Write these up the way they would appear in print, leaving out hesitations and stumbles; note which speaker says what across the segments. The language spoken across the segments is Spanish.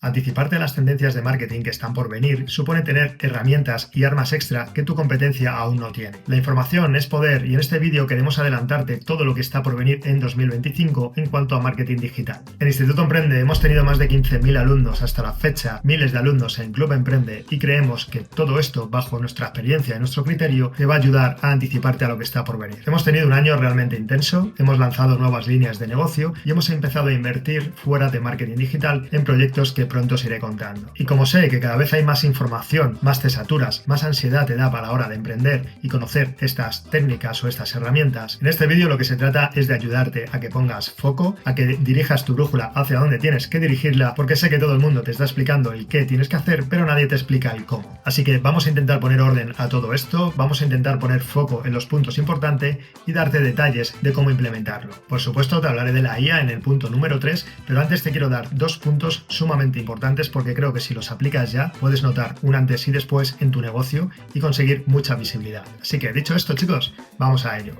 Speaker 1: Anticiparte a las tendencias de marketing que están por venir supone tener herramientas y armas extra que tu competencia aún no tiene. La información es poder y en este vídeo queremos adelantarte todo lo que está por venir en 2025 en cuanto a marketing digital. En Instituto Emprende hemos tenido más de 15.000 alumnos hasta la fecha, miles de alumnos en Club Emprende y creemos que todo esto, bajo nuestra experiencia y nuestro criterio, te va a ayudar a anticiparte a lo que está por venir. Hemos tenido un año realmente intenso, hemos lanzado nuevas líneas de negocio y hemos empezado a invertir fuera de marketing digital en proyectos que pronto os iré contando. Y como sé que cada vez hay más información, más te saturas, más ansiedad te da para la hora de emprender y conocer estas técnicas o estas herramientas, en este vídeo lo que se trata es de ayudarte a que pongas foco, a que dirijas tu brújula hacia donde tienes que dirigirla, porque sé que todo el mundo te está explicando el qué tienes que hacer, pero nadie te explica el cómo. Así que vamos a intentar poner orden a todo esto, vamos a intentar poner foco en los puntos importantes y darte detalles de cómo implementarlo. Por supuesto te hablaré de la IA en el punto número 3, pero antes te quiero dar dos puntos sumamente importantes porque creo que si los aplicas ya puedes notar un antes y después en tu negocio y conseguir mucha visibilidad. Así que dicho esto, chicos, vamos a ello.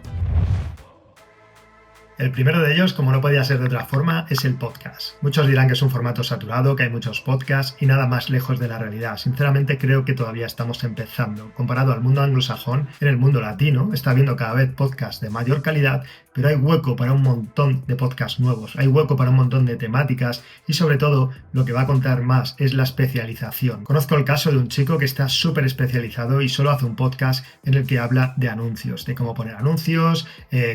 Speaker 1: El primero de ellos, como no podía ser de otra forma, es el podcast. Muchos dirán que es un formato saturado, que hay muchos podcasts y nada más lejos de la realidad. Sinceramente creo que todavía estamos empezando. Comparado al mundo anglosajón, en el mundo latino está habiendo cada vez podcasts de mayor calidad, pero hay hueco para un montón de podcasts nuevos, hay hueco para un montón de temáticas y sobre todo lo que va a contar más es la especialización. Conozco el caso de un chico que está súper especializado y solo hace un podcast en el que habla de anuncios, de cómo poner anuncios,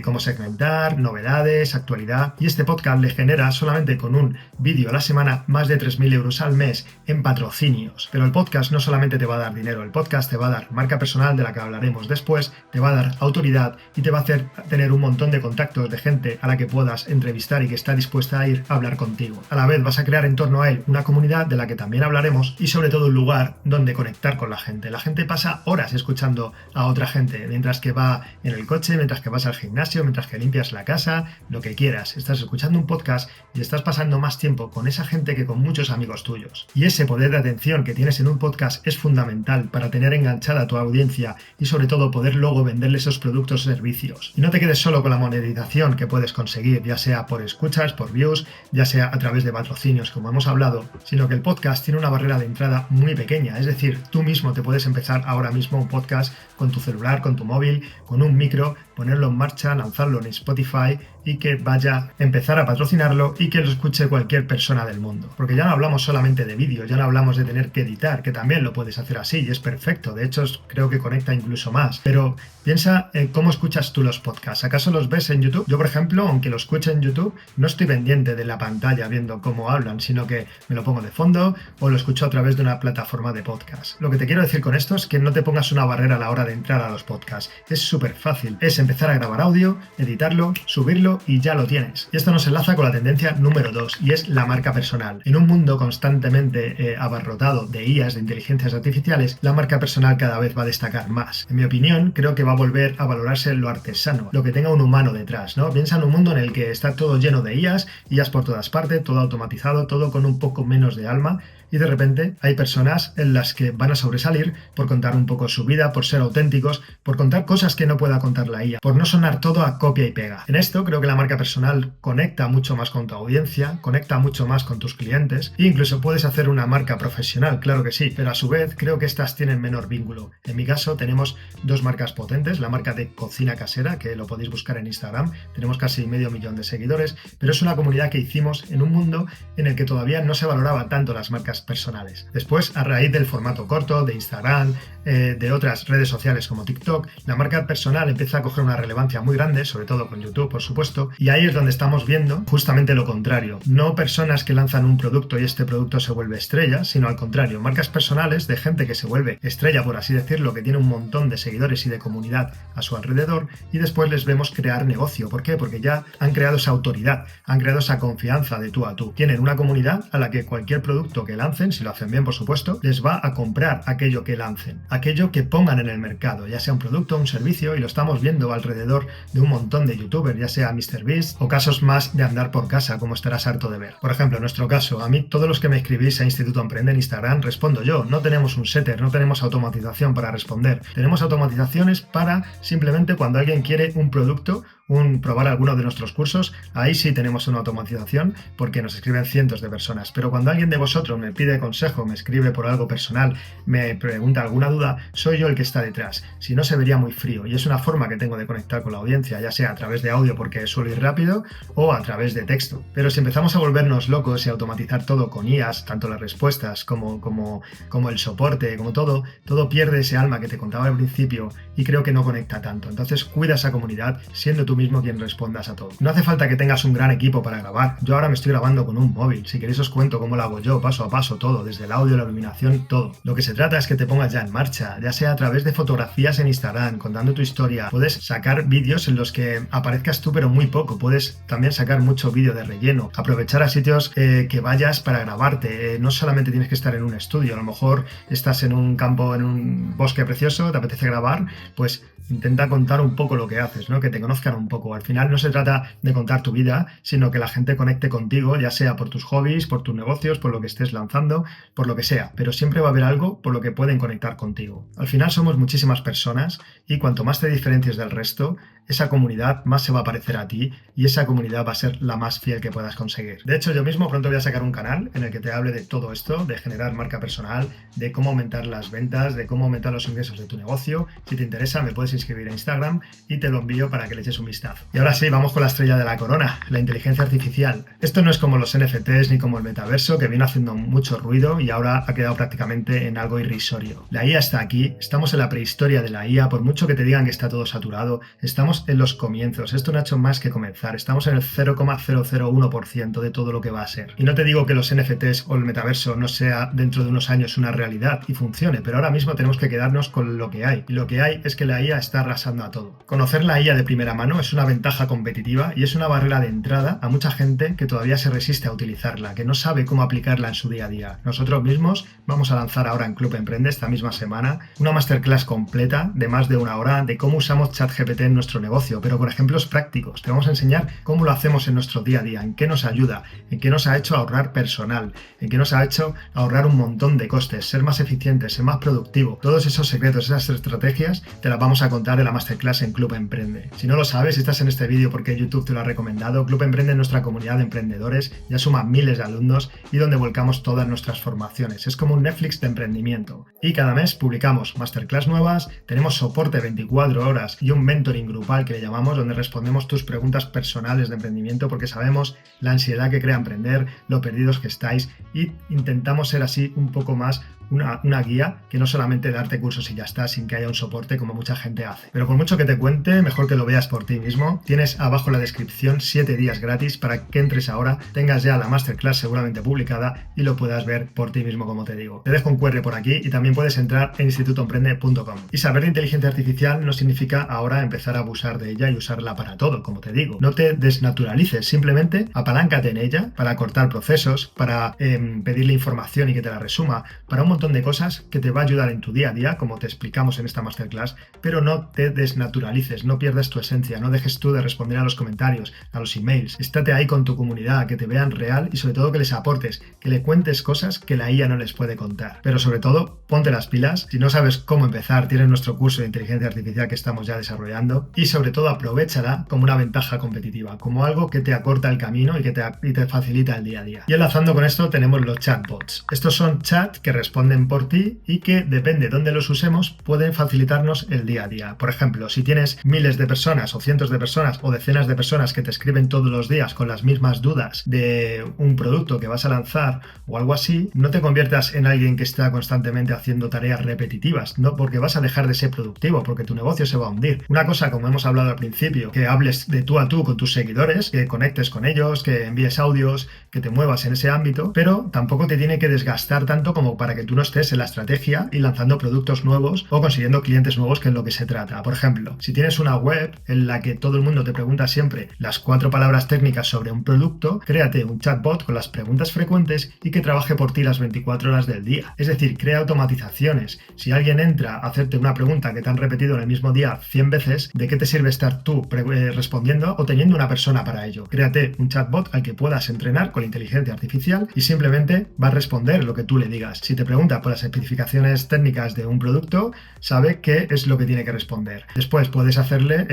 Speaker 1: cómo segmentar, novedades, actualidad, y este podcast le genera solamente con un vídeo a la semana más de 3.000 euros al mes en patrocinios. Pero el podcast no solamente te va a dar dinero, el podcast te va a dar marca personal de la que hablaremos después, te va a dar autoridad y te va a hacer tener un montón de contactos de gente a la que puedas entrevistar y que está dispuesta a ir a hablar contigo. A la vez vas a crear en torno a él una comunidad de la que también hablaremos y sobre todo un lugar donde conectar con la gente. La gente pasa horas escuchando a otra gente mientras que va en el coche, mientras que vas al gimnasio, mientras que limpias la casa, lo que quieras. Estás escuchando un podcast y estás pasando más tiempo con esa gente que con muchos amigos tuyos. Y ese poder de atención que tienes en un podcast es fundamental para tener enganchada a tu audiencia y sobre todo poder luego venderle esos productos o servicios. Y no te quedes solo con la monetización que puedes conseguir, ya sea por escuchas, por views, ya sea a través de patrocinios, como hemos hablado, sino que el podcast tiene una barrera de entrada muy pequeña, es decir, tú mismo te puedes empezar ahora mismo un podcast con tu celular, con tu móvil, con un micro, ponerlo en marcha, lanzarlo en Spotify y que vaya a empezar a patrocinarlo y que lo escuche cualquier persona del mundo. Porque ya no hablamos solamente de vídeo, ya no hablamos de tener que editar, que también lo puedes hacer así y es perfecto, de hecho creo que conecta incluso más, pero piensa en cómo escuchas tú los podcasts. ¿Acaso los ves en YouTube? Yo, por ejemplo, aunque lo escuche en YouTube, no estoy pendiente de la pantalla viendo cómo hablan, sino que me lo pongo de fondo o lo escucho a través de una plataforma de podcast. Lo que te quiero decir con esto es que no te pongas una barrera a la hora de entrar a los podcasts. Es súper fácil, es empezar a grabar audio, editarlo, subirlo y ya lo tienes. Y esto nos enlaza con la tendencia número 2 y es la marca personal. En un mundo constantemente abarrotado de IAs, de inteligencias artificiales, la marca personal cada vez va a destacar más. En mi opinión, creo que va a volver a valorarse lo artesano, lo que tenga un humano detrás, ¿no? Piensa en un mundo en el que está todo lleno de IAs por todas partes, todo automatizado, todo con un poco menos de alma. Y de repente hay personas en las que van a sobresalir por contar un poco su vida, por ser auténticos, por contar cosas que no pueda contar la IA, por no sonar todo a copia y pega. En esto creo que la marca personal conecta mucho más con tu audiencia, conecta mucho más con tus clientes e incluso puedes hacer una marca profesional, claro que sí, pero a su vez creo que estas tienen menor vínculo. En mi caso tenemos dos marcas potentes, la marca de cocina casera, que lo podéis buscar en Instagram, tenemos casi 500.000 de seguidores, pero es una comunidad que hicimos en un mundo en el que todavía no se valoraba tanto las marcas personales. Después, a raíz del formato corto, de Instagram, de otras redes sociales como TikTok, la marca personal empieza a coger una relevancia muy grande, sobre todo con YouTube, por supuesto, y ahí es donde estamos viendo justamente lo contrario. No personas que lanzan un producto y este producto se vuelve estrella, sino al contrario, marcas personales de gente que se vuelve estrella, por así decirlo, que tiene un montón de seguidores y de comunidad a su alrededor, y después les vemos crear negocio. ¿Por qué? Porque ya han creado esa autoridad, han creado esa confianza de tú a tú. Tienen una comunidad a la que cualquier producto que lancen, si lo hacen bien, por supuesto, les va a comprar aquello que lancen, aquello que pongan en el mercado, ya sea un producto o un servicio, y lo estamos viendo alrededor de un montón de youtubers, ya sea MrBeast o casos más de andar por casa, como estarás harto de ver. Por ejemplo, en nuestro caso, a mí todos los que me escribís a Instituto Emprende en Instagram respondo yo, no tenemos un setter, no tenemos automatización para responder, tenemos automatizaciones para simplemente cuando alguien quiere un producto probar alguno de nuestros cursos, ahí sí tenemos una automatización porque nos escriben cientos de personas. Pero cuando alguien de vosotros me pide consejo, me escribe por algo personal, me pregunta alguna duda, soy yo el que está detrás. Si no, se vería muy frío, y es una forma que tengo de conectar con la audiencia, ya sea a través de audio porque suelo ir rápido o a través de texto. Pero si empezamos a volvernos locos y automatizar todo con IAs, tanto las respuestas como el soporte, como todo pierde ese alma que te contaba al principio y creo que no conecta tanto. Entonces cuida esa comunidad siendo tú mismo quien respondas a todo. No hace falta que tengas un gran equipo para grabar. Yo ahora me estoy grabando con un móvil. Si queréis os cuento cómo lo hago yo, paso a paso, todo, desde el audio, la iluminación, todo. Lo que se trata es que te pongas ya en marcha, ya sea a través de fotografías en Instagram, contando tu historia. Puedes sacar vídeos en los que aparezcas tú pero muy poco. Puedes también sacar mucho vídeo de relleno. Aprovechar a sitios que vayas para grabarte. No solamente tienes que estar en un estudio. A lo mejor estás en un campo, en un bosque precioso, te apetece grabar, pues intenta contar un poco lo que haces, ¿no? Que te conozcan un poco. Al final no se trata de contar tu vida, sino que la gente conecte contigo, ya sea por tus hobbies, por tus negocios, por lo que estés lanzando, por lo que sea. Pero siempre va a haber algo por lo que pueden conectar contigo. Al final somos muchísimas personas y cuanto más te diferencies del resto, esa comunidad más se va a parecer a ti y esa comunidad va a ser la más fiel que puedas conseguir. De hecho, yo mismo pronto voy a sacar un canal en el que te hable de todo esto, de generar marca personal, de cómo aumentar las ventas, de cómo aumentar los ingresos de tu negocio. Si te interesa, me puedes inscribir a Instagram y te lo envío para que le eches un vistazo. Y ahora sí, vamos con la estrella de la corona, la inteligencia artificial. Esto no es como los NFTs ni como el metaverso, que viene haciendo mucho ruido y ahora ha quedado prácticamente en algo irrisorio. La IA está aquí, estamos en la prehistoria de la IA, por mucho que te digan que está todo saturado, estamos en los comienzos, esto no ha hecho más que comenzar, estamos en el 0,001% de todo lo que va a ser. Y no te digo que los NFTs o el metaverso no sea dentro de unos años una realidad y funcione, pero ahora mismo tenemos que quedarnos con lo que hay. Y lo que hay es que la IA está arrasando a todo. Conocer la IA de primera mano es una ventaja competitiva y es una barrera de entrada a mucha gente que todavía se resiste a utilizarla, que no sabe cómo aplicarla en su día a día. Nosotros mismos vamos a lanzar ahora en Club Emprende esta misma semana una masterclass completa de más de 1 hora de cómo usamos ChatGPT en nuestro negocio, pero con ejemplos prácticos. Te vamos a enseñar cómo lo hacemos en nuestro día a día, en qué nos ayuda, en qué nos ha hecho ahorrar personal, en qué nos ha hecho ahorrar un montón de costes, ser más eficientes, ser más productivo. Todos esos secretos, esas estrategias, te las vamos a contar en la masterclass en Club Emprende. Si no lo sabes, si estás en este vídeo porque YouTube te lo ha recomendado, Club Emprende es nuestra comunidad de emprendedores, ya suma miles de alumnos y donde volcamos todas nuestras formaciones. Es como un Netflix de emprendimiento. Y cada mes publicamos masterclass nuevas, tenemos soporte 24 horas y un mentoring grupal que le llamamos, donde respondemos tus preguntas personales de emprendimiento porque sabemos la ansiedad que crea emprender, lo perdidos que estáis y intentamos ser así un poco más una guía que no solamente darte cursos y ya está, sin que haya un soporte como mucha gente hace. Pero por mucho que te cuente, mejor que lo veas por ti mismo. Tienes abajo en la descripción 7 días gratis para que entres ahora, tengas ya la masterclass seguramente publicada y lo puedas ver por ti mismo, como te digo. Te dejo un QR por aquí y también puedes entrar en institutoemprende.com. Y saber de inteligencia artificial no significa ahora empezar a abusar de ella y usarla para todo, como te digo. No te desnaturalices, simplemente apaláncate en ella para cortar procesos, para pedirle información y que te la resuma, para un montón de cosas que te va a ayudar en tu día a día, como te explicamos en esta masterclass, pero no te desnaturalices, no pierdas tu esencia, no dejes tú de responder a los comentarios, a los emails. Estate ahí con tu comunidad, que te vean real y sobre todo que les aportes, que le cuentes cosas que la IA no les puede contar. Pero sobre todo, ponte las pilas. Si no sabes cómo empezar, tienes nuestro curso de inteligencia artificial que estamos ya desarrollando y sobre todo aprovéchala como una ventaja competitiva, como algo que te acorta el camino y que te facilita el día a día. Y enlazando con esto tenemos los chatbots. Estos son chats que responden por ti y que, depende de dónde los usemos, pueden facilitarnos el día a día. Por ejemplo, si tienes miles de personas o cientos de personas o decenas de personas que te escriben todos los días con las mismas dudas de un producto que vas a lanzar o algo así, no te conviertas en alguien que está constantemente haciendo tareas repetitivas, no, porque vas a dejar de ser productivo, porque tu negocio se va a hundir. Una cosa, como hemos hablado al principio, que hables de tú a tú con tus seguidores, que conectes con ellos, que envíes audios, que te muevas en ese ámbito, pero tampoco te tiene que desgastar tanto como para que tú no estés en la estrategia y lanzando productos nuevos o consiguiendo clientes nuevos, que es lo que se trata. Por ejemplo, si tienes una web en la que todo el mundo te pregunta siempre las 4 palabras técnicas sobre un producto, créate un chatbot con las preguntas frecuentes y que trabaje por ti las 24 horas del día. Es decir, crea automatizaciones. Si alguien entra a hacerte una pregunta que te han repetido en el mismo día 100 veces, ¿de qué te sirve estar tú respondiendo o teniendo una persona para ello? Créate un chatbot al que puedas entrenar con inteligencia artificial y simplemente va a responder lo que tú le digas. Si te preguntas pregunta por las especificaciones técnicas de un producto, sabe qué es lo que tiene que responder. Después puedes hacerle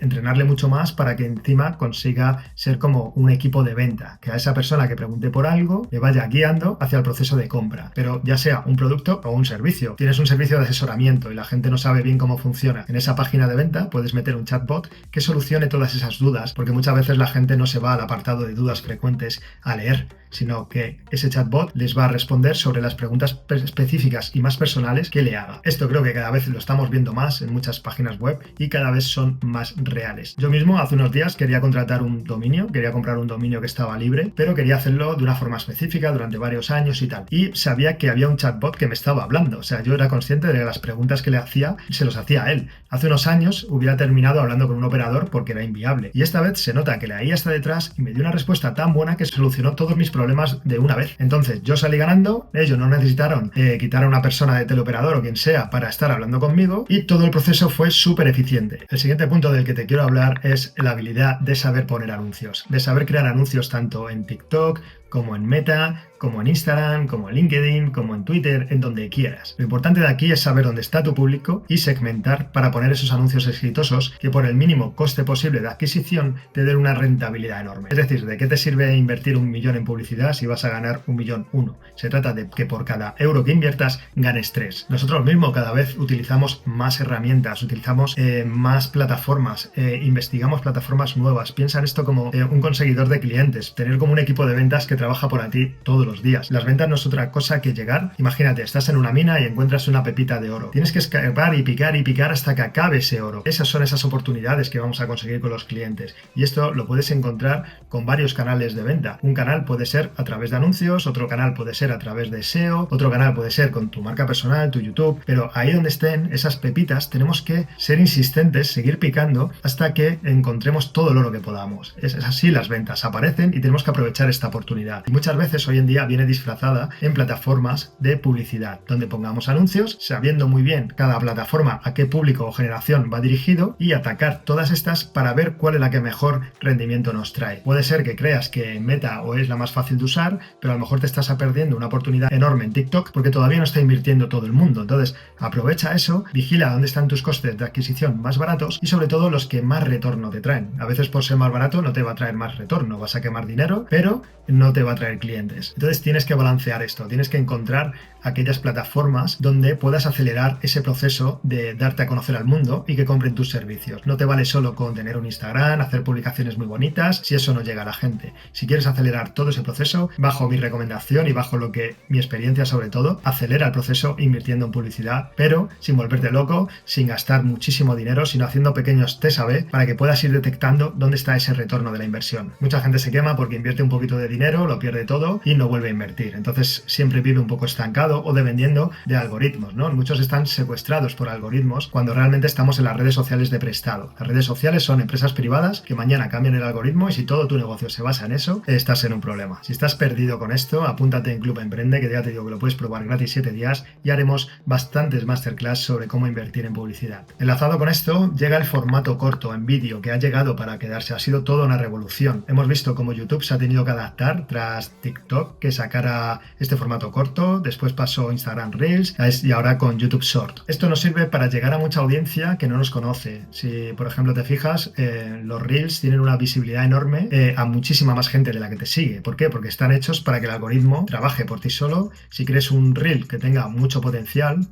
Speaker 1: entrenarle mucho más para que encima consiga ser como un equipo de venta, que a esa persona que pregunte por algo le vaya guiando hacia el proceso de compra, pero ya sea un producto o un servicio. Tienes un servicio de asesoramiento y la gente no sabe bien cómo funciona. En esa página de venta puedes meter un chatbot que solucione todas esas dudas, porque muchas veces la gente no se va al apartado de dudas frecuentes a leer, sino que ese chatbot les va a responder sobre las preguntas específicas y más personales que le haga. Esto creo que cada vez lo estamos viendo más en muchas páginas web y cada vez son más reales. Yo mismo hace unos días quería contratar un dominio, quería comprar un dominio que estaba libre, pero quería hacerlo de una forma específica durante varios años y tal. Y sabía que había un chatbot que me estaba hablando, o sea, yo era consciente de las preguntas que le hacía, se los hacía a él. Hace unos años hubiera terminado hablando con un operador porque era inviable. Y esta vez se nota que la IA está detrás y me dio una respuesta tan buena que solucionó todos mis problemas de una vez. Entonces yo salí ganando, ellos no necesitaron quitar a una persona de teleoperador o quien sea para estar hablando conmigo y todo el proceso fue súper eficiente. El siguiente punto del que te quiero hablar es la habilidad de saber poner anuncios, de saber crear anuncios tanto en TikTok como en Meta, como en Instagram, como en LinkedIn, como en Twitter, en donde quieras. Lo importante de aquí es saber dónde está tu público y segmentar para poner esos anuncios exitosos que por el mínimo coste posible de adquisición te den una rentabilidad enorme. Es decir, ¿de qué te sirve invertir 1 millón en publicidad si vas a ganar 1.000.001? Se trata de que por cada euro que inviertas ganes 3. Nosotros mismos cada vez utilizamos más herramientas, utilizamos más plataformas, investigamos plataformas nuevas. Piensa en esto como un conseguidor de clientes, tener como un equipo de ventas que trabaja por ti todos los días. Las ventas no es otra cosa que llegar. Imagínate, estás en una mina y encuentras una pepita de oro. Tienes que escarbar y picar hasta que acabe ese oro. Esas son esas oportunidades que vamos a conseguir con los clientes. Y esto lo puedes encontrar con varios canales de venta. Un canal puede ser a través de anuncios, otro canal puede ser a través de SEO, otro canal puede ser con tu marca personal, tu YouTube, pero ahí donde estén esas pepitas tenemos que ser insistentes, seguir picando hasta que encontremos todo el oro que podamos. Es así, las ventas aparecen y tenemos que aprovechar esta oportunidad. Y muchas veces hoy en día viene disfrazada en plataformas de publicidad, donde pongamos anuncios, sabiendo muy bien cada plataforma a qué público o generación va dirigido y atacar todas estas para ver cuál es la que mejor rendimiento nos trae. Puede ser que creas que Meta o es la más fácil de usar, pero a lo mejor te estás perdiendo una oportunidad enorme en TikTok porque todavía no está invirtiendo todo el mundo. Entonces, aprovecha eso, vigila dónde están tus costes de adquisición más baratos y sobre todo los que más retorno te traen. A veces por ser más barato no te va a traer más retorno, vas a quemar dinero, pero no te va a traer clientes. Entonces tienes que balancear esto, tienes que encontrar aquellas plataformas donde puedas acelerar ese proceso de darte a conocer al mundo y que compren tus servicios. No te vale solo con tener un Instagram, hacer publicaciones muy bonitas, si eso no llega a la gente. Si quieres acelerar todo ese proceso, bajo mi recomendación y bajo lo que mi experiencia sobre todo, acelera el proceso invirtiendo en publicidad, pero sin volverte loco, sin gastar muchísimo dinero, sino haciendo pequeños test A/B para que puedas ir detectando dónde está ese retorno de la inversión. Mucha gente se quema porque invierte un poquito de dinero, lo pierde todo y no vuelve a invertir. Entonces siempre vive un poco estancado o dependiendo de algoritmos, ¿no? Muchos están secuestrados por algoritmos cuando realmente estamos en las redes sociales de prestado. Las redes sociales son empresas privadas que mañana cambian el algoritmo y si todo tu negocio se basa en eso, estás en un problema. Si estás perdido con esto, apúntate en Club Emprende, que ya te digo que lo puedes probar gratis 7 días y haremos bastantes masterclass sobre cómo invertir en publicidad. Enlazado con esto, llega el formato corto en vídeo que ha llegado para quedarse. Ha sido toda una revolución. Hemos visto cómo YouTube se ha tenido que adaptar tras TikTok, que sacara este formato corto, después pasó Instagram Reels y ahora con YouTube Short. Esto nos sirve para llegar a mucha audiencia que no nos conoce. Si, por ejemplo, te fijas, los Reels tienen una visibilidad enorme a muchísima más gente de la que te sigue. ¿Por qué? Porque están hechos para que el algoritmo trabaje por ti solo. Si crees un Reel que tenga mucho potencial,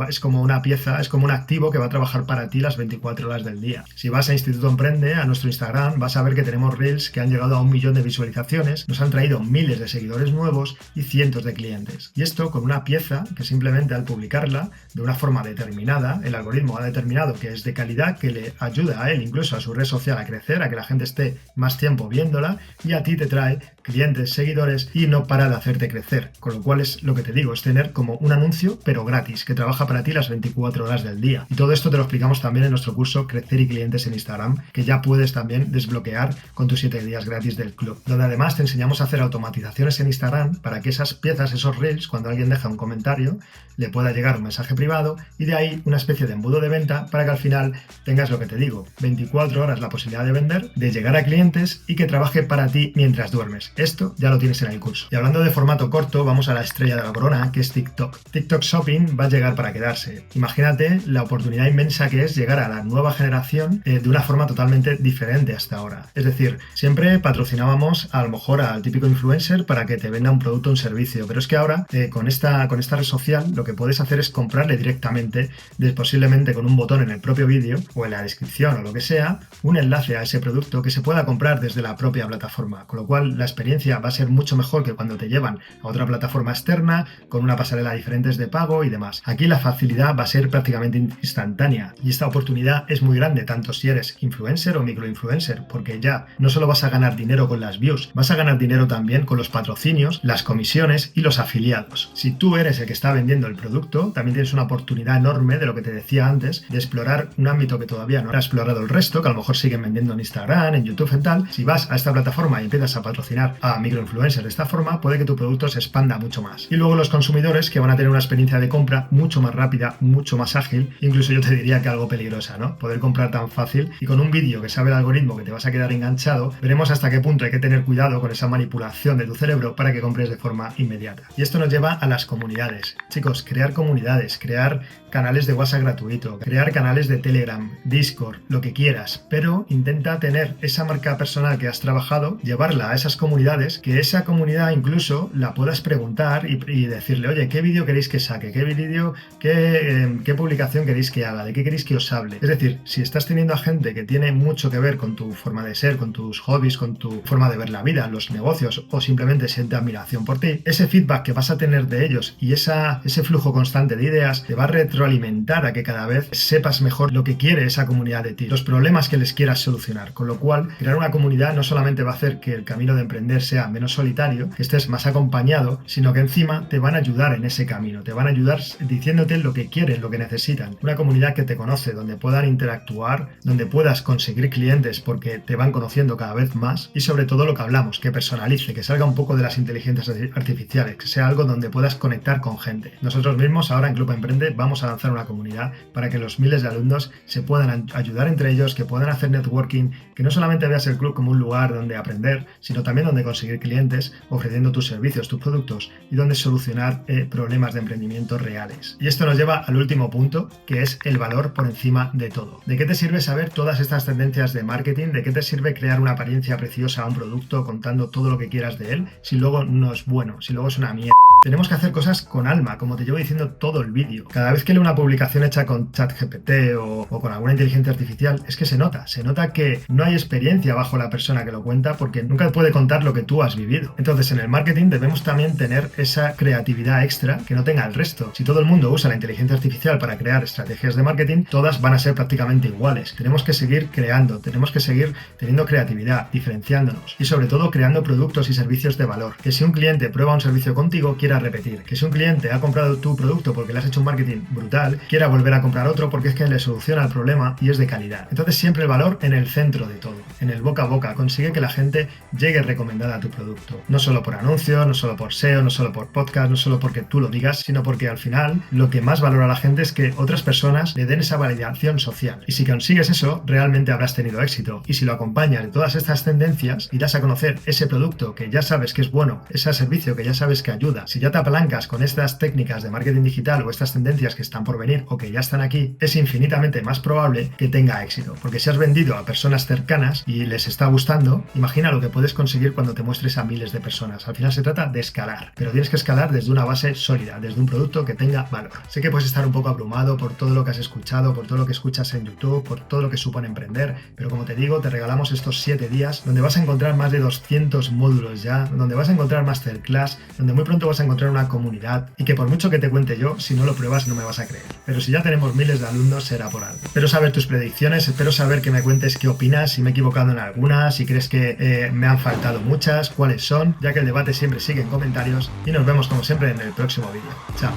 Speaker 1: es como una pieza, es como un activo que va a trabajar para ti las 24 horas del día. Si vas a Instituto Emprende, a nuestro Instagram, vas a ver que tenemos Reels que han llegado a 1 millón de visualizaciones, nos han traído miles de seguidores nuevos y cientos de clientes. Y esto con una pieza que simplemente al publicarla de una forma determinada, el algoritmo ha determinado que es de calidad, que le ayuda a él, incluso a su red social, a crecer, a que la gente esté más tiempo viéndola y a ti te trae clientes, seguidores y no para de hacerte crecer. Con lo cual es lo que te digo, es tener como un anuncio pero gratis, que trabaja para ti las 24 horas del día. Y todo esto te lo explicamos también en nuestro curso Crecer y Clientes en Instagram, que ya puedes también desbloquear con tus 7 días gratis del club, donde además te enseñamos a hacer automatizaciones en Instagram Instagram para que esas piezas, esos reels, cuando alguien deja un comentario, le pueda llegar un mensaje privado y de ahí una especie de embudo de venta para que al final tengas lo que te digo, 24 horas la posibilidad de vender, de llegar a clientes y que trabaje para ti mientras duermes. Esto ya lo tienes en el curso. Y hablando de formato corto, vamos a la estrella de la corona, que es TikTok. TikTok Shopping va a llegar para quedarse. Imagínate la oportunidad inmensa que es llegar a la nueva generación de una forma totalmente diferente hasta ahora. Es decir, siempre patrocinábamos a lo mejor al típico influencer para que te venda un producto o un servicio, pero es que ahora con esta red social lo que puedes hacer es comprarle directamente, posiblemente con un botón en el propio vídeo o en la descripción o lo que sea, un enlace a ese producto que se pueda comprar desde la propia plataforma, con lo cual la experiencia va a ser mucho mejor que cuando te llevan a otra plataforma externa con una pasarela diferentes de pago y demás. Aquí la facilidad va a ser prácticamente instantánea y esta oportunidad es muy grande tanto si eres influencer o microinfluencer, porque ya no solo vas a ganar dinero con las views, vas a ganar dinero también con los patrocinios, las comisiones y los afiliados. Si tú eres el que está vendiendo el producto, también tienes una oportunidad enorme de lo que te decía antes, de explorar un ámbito que todavía no ha explorado el resto, que a lo mejor siguen vendiendo en Instagram, en YouTube, en tal. Si vas a esta plataforma y empiezas a patrocinar a microinfluencers de esta forma, puede que tu producto se expanda mucho más. Y luego los consumidores que van a tener una experiencia de compra mucho más rápida, mucho más ágil, incluso yo te diría que algo peligrosa, ¿no? Poder comprar tan fácil y con un vídeo que sabe el algoritmo que te vas a quedar enganchado, veremos hasta qué punto hay que tener cuidado con esa manipulación de tu cerebro para que compres de forma inmediata. Y esto nos lleva a las comunidades. Chicos, crear comunidades, crear canales de WhatsApp gratuito, crear canales de Telegram, Discord, lo que quieras, pero intenta tener esa marca personal que has trabajado, llevarla a esas comunidades, que esa comunidad incluso la puedas preguntar y decirle, oye, ¿qué vídeo queréis que saque? ¿Qué vídeo, qué publicación queréis que haga? ¿De qué queréis que os hable? Es decir, si estás teniendo a gente que tiene mucho que ver con tu forma de ser, con tus hobbies, con tu forma de ver la vida, los negocios o simplemente siente admiración por ti, ese feedback que vas a tener de ellos y ese flujo constante de ideas te va a retroalimentar a que cada vez sepas mejor lo que quiere esa comunidad de ti, los problemas que les quieras solucionar, con lo cual crear una comunidad no solamente va a hacer que el camino de emprender sea menos solitario, que estés más acompañado, sino que encima te van a ayudar en ese camino, te van a ayudar diciéndote lo que quieren, lo que necesitan. Una comunidad que te conoce, donde puedan interactuar, donde puedas conseguir clientes porque te van conociendo cada vez más y sobre todo lo que hablamos, que personalice, que salga un poco de las inteligencias artificiales, que sea algo donde puedas conectar con gente. Nosotros mismos ahora en Club Emprende vamos a lanzar una comunidad para que los miles de alumnos se puedan ayudar entre ellos, que puedan hacer networking, que no solamente veas el club como un lugar donde aprender, sino también donde conseguir clientes, ofreciendo tus servicios, tus productos y donde solucionar problemas de emprendimiento reales. Y esto nos lleva al último punto, que es el valor por encima de todo. ¿De qué te sirve saber todas estas tendencias de marketing? ¿De qué te sirve crear una apariencia preciosa a un producto contando todo lo que quieras de él si luego no es bueno, si luego es una mierda? Tenemos que hacer cosas con alma, como te llevo diciendo todo el vídeo. Cada vez que leo una publicación hecha con ChatGPT o con alguna inteligencia artificial, es que se nota que no hay experiencia bajo la persona que lo cuenta porque nunca puede contar lo que tú has vivido. Entonces, en el marketing debemos también tener esa creatividad extra que no tenga el resto. Si todo el mundo usa la inteligencia artificial para crear estrategias de marketing, todas van a ser prácticamente iguales. Tenemos que seguir creando, tenemos que seguir teniendo creatividad, diferenciándonos y sobre todo creando productos y servicios de valor. Que si un cliente prueba un servicio contigo, quiera repetir. Que si un cliente ha comprado tu producto porque le has hecho un marketing brutal, quiera volver a comprar otro porque es que le soluciona el problema y es de calidad. Entonces siempre el valor en el centro de todo, en el boca a boca, consigue que la gente llegue recomendada a tu producto. No solo por anuncios, no solo por SEO, no solo por podcast, no solo porque tú lo digas, sino porque al final lo que más valora a la gente es que otras personas le den esa validación social. Y si consigues eso, realmente habrás tenido éxito. Y si lo acompañas de todas estas tendencias y das a conocer ese producto que ya sabes que es bueno, ese servicio que ya sabes que ayuda, si ya te apalancas con estas técnicas de marketing digital o estas tendencias que están por venir o que ya están aquí, es infinitamente más probable que tenga éxito. Porque si has vendido a personas cercanas y les está gustando, imagina lo que puedes conseguir cuando te muestres a miles de personas. Al final se trata de escalar, pero tienes que escalar desde una base sólida, desde un producto que tenga valor. Sé que puedes estar un poco abrumado por todo lo que has escuchado, por todo lo que escuchas en YouTube, por todo lo que supone emprender, pero como te digo, te regalamos estos 7 días donde vas a encontrar más de 200 módulos ya, donde vas a encontrar masterclass, donde muy pronto vas a encontrar una comunidad y que por mucho que te cuente yo, si no lo pruebas no me vas a creer. Pero si ya tenemos miles de alumnos será por algo. Espero saber tus predicciones, espero saber que me cuentes qué opinas, si me he equivocado en algunas, si crees que me han faltado muchas, cuáles son, ya que el debate siempre sigue en comentarios y nos vemos como siempre en el próximo vídeo. Chao.